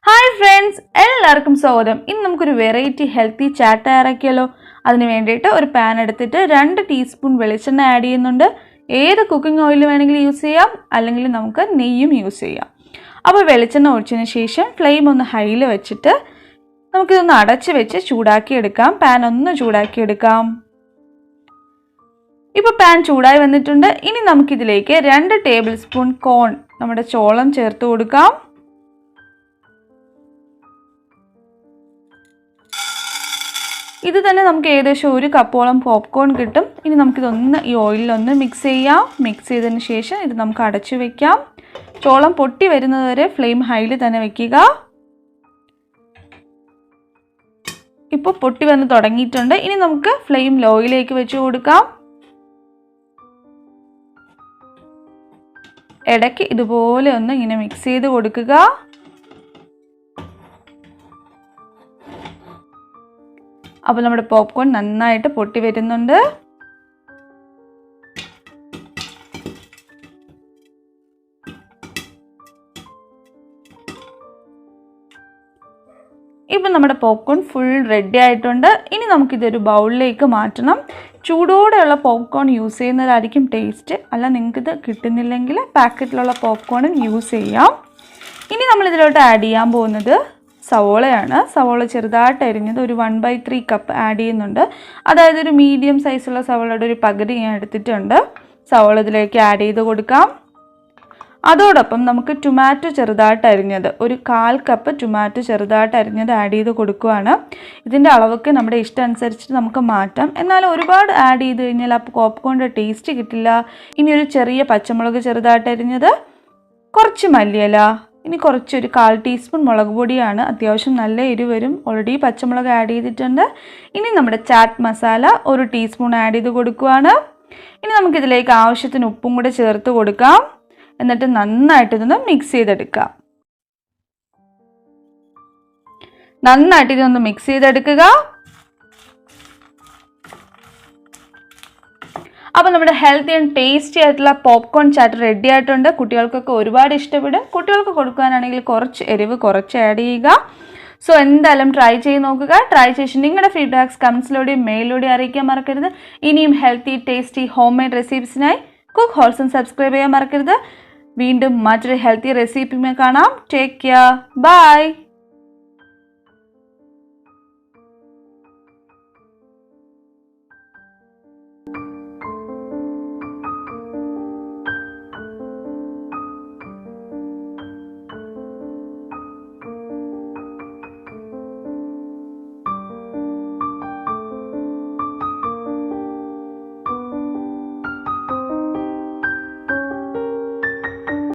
Hi friends, എല്ലാവർക്കും സ്വാഗതം. ഇന്ന് നമുക്കൊരു വെറൈറ്റി ഹെൽത്തി ചാറ്റ് തയ്യാറാക്കിയാലോ. അതിന് വേണ്ടിയിട്ട് ഒരു പാൻ എടുത്തിട്ട് 2 ടീസ്പൂൺ വെളിച്ചെണ്ണ ആഡ് ചെയ്യുന്നുണ്ട്. ഏത് കുക്കിംഗ് ഓയിൽ വേണമെങ്കിലും യൂസ് ചെയ്യാം, അല്ലെങ്കിൽ നമുക്ക് നെയ്യും യൂസ് ചെയ്യാം. അപ്പോൾ വെളിച്ചെണ്ണ ഒഴിച്ചതിന് ശേഷം ഫ്ലെയിം ഒന്ന് ഹൈയിൽ വെച്ചിട്ട് നമുക്കിതൊന്ന് അടച്ച് വെച്ച് ചൂടാക്കിയെടുക്കാം. പാൻ ഒന്ന് ചൂടാക്കിയെടുക്കാം. ഇപ്പോൾ പാൻ ചൂടായി വന്നിട്ടുണ്ട്. ഇനി നമുക്കിതിലേക്ക് 2 ടേബിൾ സ്പൂൺ കോൺ, നമ്മുടെ ചോളം ചേർത്ത് കൊടുക്കാം. ഇത് തന്നെ നമുക്ക് ഏകദേശം 1 കപ്പോളം പോപ്കോൺ കിട്ടും. ഇനി നമുക്കിതൊന്ന് ഈ ഓയിലൊന്ന് മിക്സ് ചെയ്യാം. മിക്സ് ചെയ്തതിന് ശേഷം ഇത് നമുക്ക് അടച്ചു വെക്കാം. ചോളം പൊട്ടി വരുന്നത് വരെ ഫ്ലെയിം ഹൈയിൽ തന്നെ വെക്കുക. ഇപ്പോൾ പൊട്ടി വന്ന് തുടങ്ങിയിട്ടുണ്ട്. ഇനി നമുക്ക് ഫ്ലെയിം ലോയിലേക്ക് വെച്ച് കൊടുക്കാം. ഇടയ്ക്ക് ഇതുപോലെ ഒന്ന് ഇങ്ങനെ മിക്സ് ചെയ്ത് കൊടുക്കുക. അപ്പോൾ നമ്മുടെ പോപ്കോൺ നന്നായിട്ട് പൊട്ടി വരുന്നുണ്ട്. ഇപ്പം നമ്മുടെ പോപ്കോൺ ഫുൾ റെഡി ആയിട്ടുണ്ട്. ഇനി നമുക്കിതൊരു ബൗളിലേക്ക് മാറ്റണം. ചൂടോടെയുള്ള പോപ്കോൺ യൂസ് ചെയ്യുന്നതായിരിക്കും ടേസ്റ്റ്. അല്ല, നിങ്ങൾക്കിത് കിട്ടുന്നില്ലെങ്കിൽ പാക്കറ്റിലുള്ള പോപ്കോണും യൂസ് ചെയ്യാം. ഇനി നമ്മളിതിലോട്ട് ആഡ് ചെയ്യാൻ പോകുന്നത് സവോളയാണ്. സവോള ചെറുതായിട്ട് അരിഞ്ഞത് ഒരു 1/3 കപ്പ് ആഡ് ചെയ്യുന്നുണ്ട്. അതായത് ഒരു മീഡിയം സൈസുള്ള സവോളയുടെ ഒരു പകുതി ഞാൻ എടുത്തിട്ടുണ്ട്. സവോള ഇതിലേക്ക് ആഡ് ചെയ്ത് കൊടുക്കാം. അതോടൊപ്പം നമുക്ക് ടൊമാറ്റോ ചെറുതായിട്ട് അരിഞ്ഞത് ഒരു 1/4 കപ്പ് ടൊമാറ്റോ ചെറുതായിട്ട് അരിഞ്ഞത് ആഡ് ചെയ്ത് കൊടുക്കുകയാണ്. ഇതിൻ്റെ അളവൊക്കെ നമ്മുടെ ഇഷ്ടം അനുസരിച്ച് നമുക്ക് മാറ്റാം. എന്നാൽ ഒരുപാട് ആഡ് ചെയ്ത് കഴിഞ്ഞാൽ അപ്പോൾ പോപ്കോണിൻ്റെ ടേസ്റ്റ് കിട്ടില്ല. ഇനി ഒരു ചെറിയ പച്ചമുളക് ചെറുതായിട്ട് അരിഞ്ഞത്, കുറച്ച് മല്ലിയില, ഇനി കുറച്ചൊരു 1/4 ടീസ്പൂൺ മുളക് പൊടിയാണ്. അത്യാവശ്യം നല്ല എരിവ് വരും. ഓൾറെഡി പച്ചമുളക് ആഡ് ചെയ്തിട്ടുണ്ട്. ഇനി നമ്മുടെ ചാറ്റ് മസാല 1 ടീസ്പൂൺ ആഡ് ചെയ്ത് കൊടുക്കുകയാണ്. ഇനി നമുക്കിതിലേക്ക് ആവശ്യത്തിന് ഉപ്പും കൂടെ ചേർത്ത് കൊടുക്കാം. എന്നിട്ട് നന്നായിട്ട് ഇതൊന്ന് മിക്സ് ചെയ്തെടുക്കാം. നന്നായിട്ട് ഇതൊന്ന് മിക്സ് ചെയ്തെടുക്കുക. അപ്പോൾ നമ്മുടെ ഹെൽത്തി ആൻഡ് ടേസ്റ്റി ആയിട്ടുള്ള പോപ്കോൺ ചാറ്റ് റെഡി ആയിട്ടുണ്ട്. കുട്ടികൾക്കൊക്കെ ഒരുപാട് ഇഷ്ടപ്പെടും. കുട്ടികൾക്ക് കൊടുക്കാനാണെങ്കിൽ കുറച്ച് എരിവ് കുറച്ച് ആഡ് ചെയ്യുക. സോ എന്തായാലും ട്രൈ ചെയ്ത് നോക്കുക. ട്രൈ ചെയ്ത് നിങ്ങളുടെ ഫീഡ്ബാക്ക്സ് കമൻസിലൂടെയും മെയിലിലൂടെയും അറിയിക്കാൻ മറക്കരുത്. ഇനിയും ഹെൽത്തി ടേസ്റ്റി ഹോം മെയ്ഡ് റെസിപ്പീസിനായി കുക്ക് ഹോൾസം സബ്സ്ക്രൈബ് ചെയ്യാൻ മറക്കരുത്. വീണ്ടും മറ്റൊരു ഹെൽത്തി റെസിപ്പിയുമായി കാണാം. Take care. ബൈ.